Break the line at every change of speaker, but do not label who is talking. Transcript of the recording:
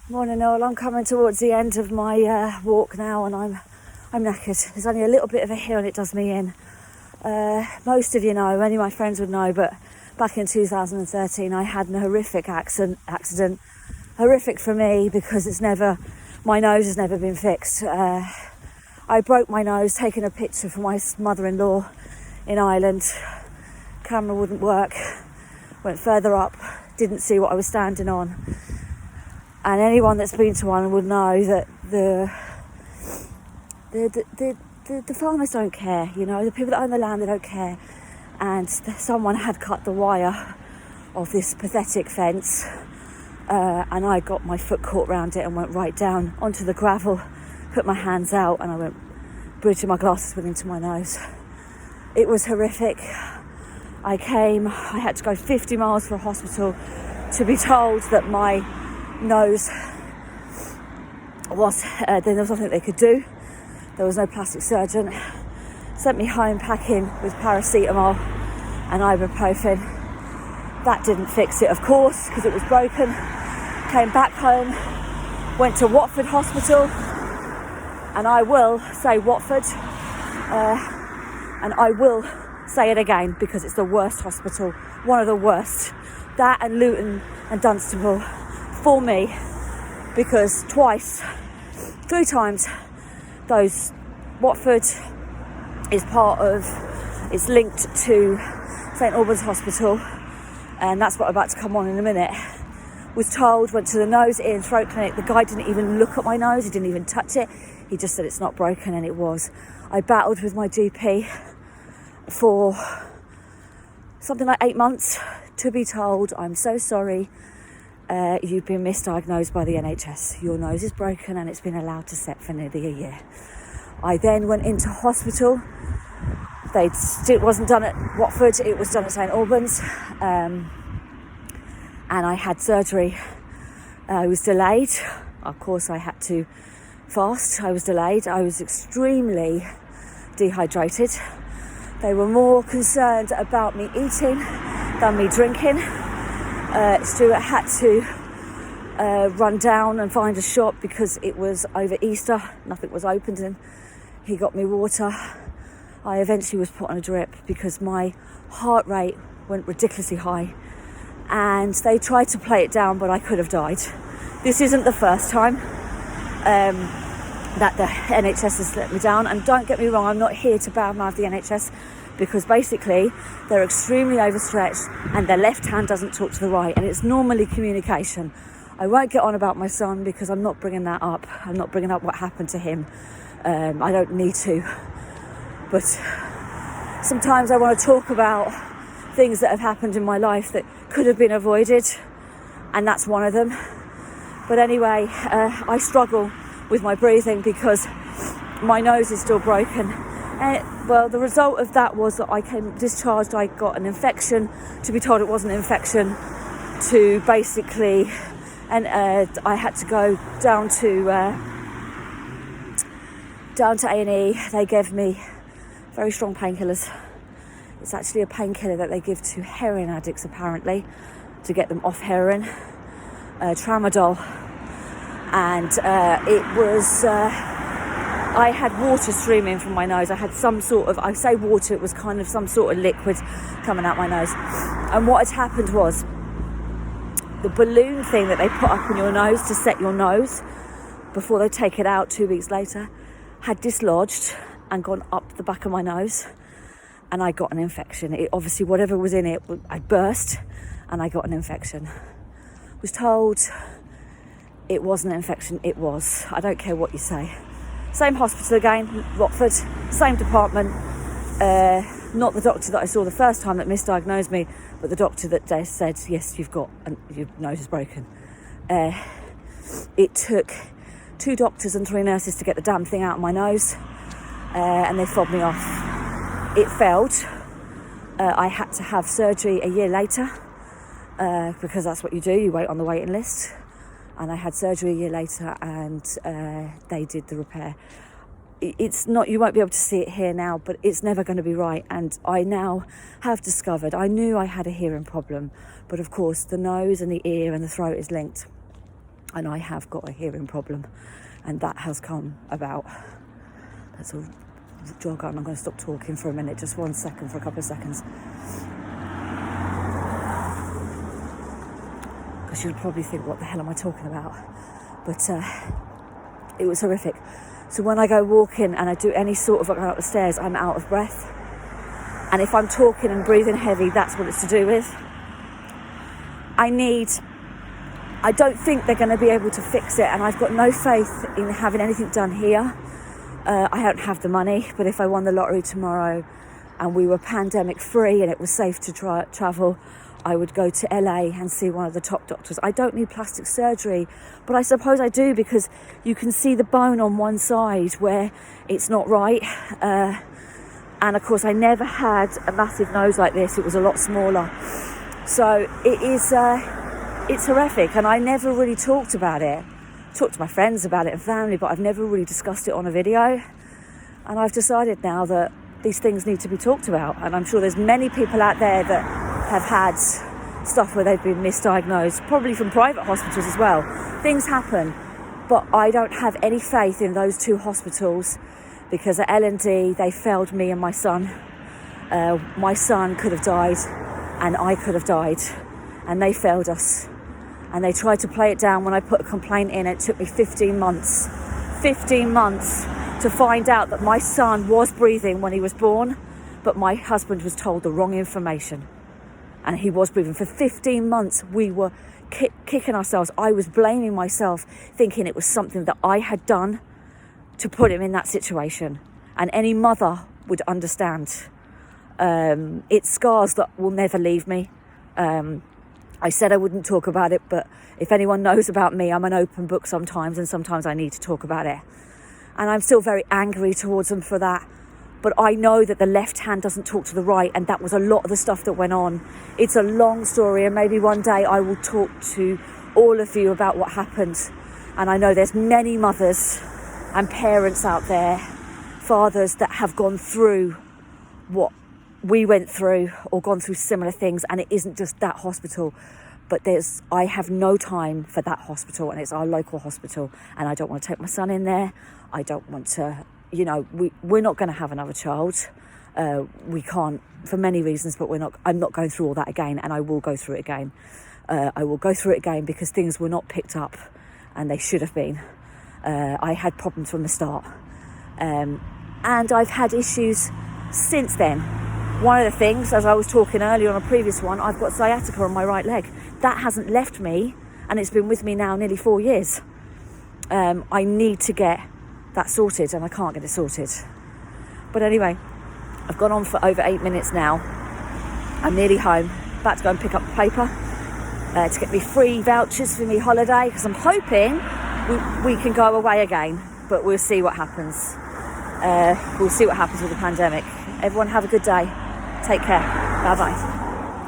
Morning all, I'm coming towards the end of my walk now and I'm knackered. There's only a little bit of a hill and it does me in. Most of you know, many of my friends would know, but back in 2013 I had an horrific accident. Horrific for me because my nose has never been fixed. I broke my nose taking a picture for my mother-in-law in Ireland. Camera wouldn't work, went further up, didn't see what I was standing on. And anyone that's been to one would know that the farmers don't care, you know, the people that own the land, they don't care. And someone had cut the wire of this pathetic fence, and I got my foot caught round it and went right down onto the gravel, put my hands out, and I went, bridging my glasses went into my nose. It was horrific. I had to go 50 miles for a hospital to be told that my nose was, there was nothing they could do. There was no plastic surgeon. Sent me home packing with paracetamol and ibuprofen. That didn't fix it, of course, because it was broken. Came back home, went to Watford Hospital, and I will say Watford, and I will say it again because it's the worst hospital, one of the worst. That and Luton and Dunstable for me, because three times, those Watford it's linked to St Albans Hospital, and that's what I'm about to come on in a minute. Was told, went to the nose, ear and throat clinic. The guy didn't even look at my nose, he didn't even touch it. He just said it's not broken, and it was. I battled with my GP for something like 8 months to be told, I'm so sorry, you've been misdiagnosed by the NHS. Your nose is broken and it's been allowed to set for nearly a year. I then went into hospital. It wasn't done at Watford, it was done at St Albans, and I had surgery. I was delayed. Of course, I had to fast. I was delayed. I was extremely dehydrated. They were more concerned about me eating than me drinking. Stuart had to run down and find a shop because it was over Easter. Nothing was opened, and he got me water. I eventually was put on a drip because my heart rate went ridiculously high, and they tried to play it down, but I could have died. This isn't the first time that the NHS has let me down, and don't get me wrong, I'm not here to badmouth the NHS, because basically they're extremely overstretched and their left hand doesn't talk to the right, and it's normally communication. I won't get on about my son because I'm not bringing that up. I'm not bringing up what happened to him. I don't need to. But sometimes I want to talk about things that have happened in my life that could have been avoided, and that's one of them. But anyway, I struggle with my breathing because my nose is still broken. Well, the result of that was that I came discharged. I got an infection, to be told it wasn't an infection, to basically, and I had to go down to A&E. They gave me very strong painkillers. It's actually a painkiller that they give to heroin addicts, apparently, to get them off heroin, tramadol. And it was, I had water streaming from my nose. I had some sort of, I say water, it was kind of some sort of liquid coming out my nose. And what had happened was, the balloon thing that they put up in your nose to set your nose before they take it out 2 weeks later had dislodged and gone up the back of my nose, and I got an infection. It obviously, whatever was in it, I burst and I got an infection. Was told it wasn't an infection. It was. I don't care what you say. Same hospital again, Watford, same department. Not the doctor that I saw the first time that misdiagnosed me, but the doctor that said, yes, your nose is broken. It took 2 doctors and 3 nurses to get the damn thing out of my nose, and they fobbed me off. It failed. I had to have surgery a year later, because that's what you do, you wait on the waiting list. And I had surgery a year later, and they did the repair. It's not, you won't be able to see it here now, but it's never going to be right. And I now have discovered, I knew I had a hearing problem, but of course the nose and the ear and the throat is linked. and I have got a hearing problem, and that has come about. That's a jog on. I'm going to stop talking for a minute, just 1 second, for a couple of seconds, because you'd probably think, what the hell am I talking about? But it was horrific. So when I go walking and I do any sort of going up the stairs, I'm out of breath. And if I'm talking and breathing heavy, that's what it's to do with. I don't think they're going to be able to fix it, and I've got no faith in having anything done here. I don't have the money, but if I won the lottery tomorrow and we were pandemic free and it was safe to travel, I would go to LA and see one of the top doctors. I don't need plastic surgery, but I suppose I do, because you can see the bone on one side where it's not right. And of course, I never had a massive nose like this. It was a lot smaller. So it's horrific, and I never really talked about it. Talked to my friends about it and family, but I've never really discussed it on a video. And I've decided now that these things need to be talked about, and I'm sure there's many people out there that have had stuff where they've been misdiagnosed, probably from private hospitals as well. Things happen, but I don't have any faith in those two hospitals, because at L&D they failed me and my son. My son could have died and I could have died, and they failed us. And they tried to play it down when I put a complaint in. It took me 15 months to find out that my son was breathing when he was born, but my husband was told the wrong information. And he was breathing. For 15 months, we were kicking ourselves. I was blaming myself, thinking it was something that I had done to put him in that situation. And any mother would understand. It's scars that will never leave me. I said I wouldn't talk about it, but if anyone knows about me, I'm an open book sometimes, and sometimes I need to talk about it. And I'm still very angry towards them for that. But I know that the left hand doesn't talk to the right, and that was a lot of the stuff that went on. It's a long story, and maybe one day I will talk to all of you about what happened. And I know there's many mothers and parents out there, fathers, that have gone through what we went through, or gone through similar things, and it isn't just that hospital, but I have no time for that hospital, and it's our local hospital, and I don't want to take my son in there. I don't want to, we're not going to have another child. We can't, for many reasons, but I'm not going through all that again, and I will go through it again. I will go through it again because things were not picked up, and they should have been. I had problems from the start, and I've had issues since then. One of the things, as I was talking earlier on a previous one, I've got sciatica on my right leg. That hasn't left me, and it's been with me now nearly 4 years. I need to get that sorted, and I can't get it sorted. But anyway, I've gone on for over 8 minutes now. I'm nearly home, about to go and pick up the paper to get me free vouchers for me holiday, because I'm hoping we can go away again, but we'll see what happens. We'll see what happens with the pandemic. Everyone have a good day. Take care. Bye-bye.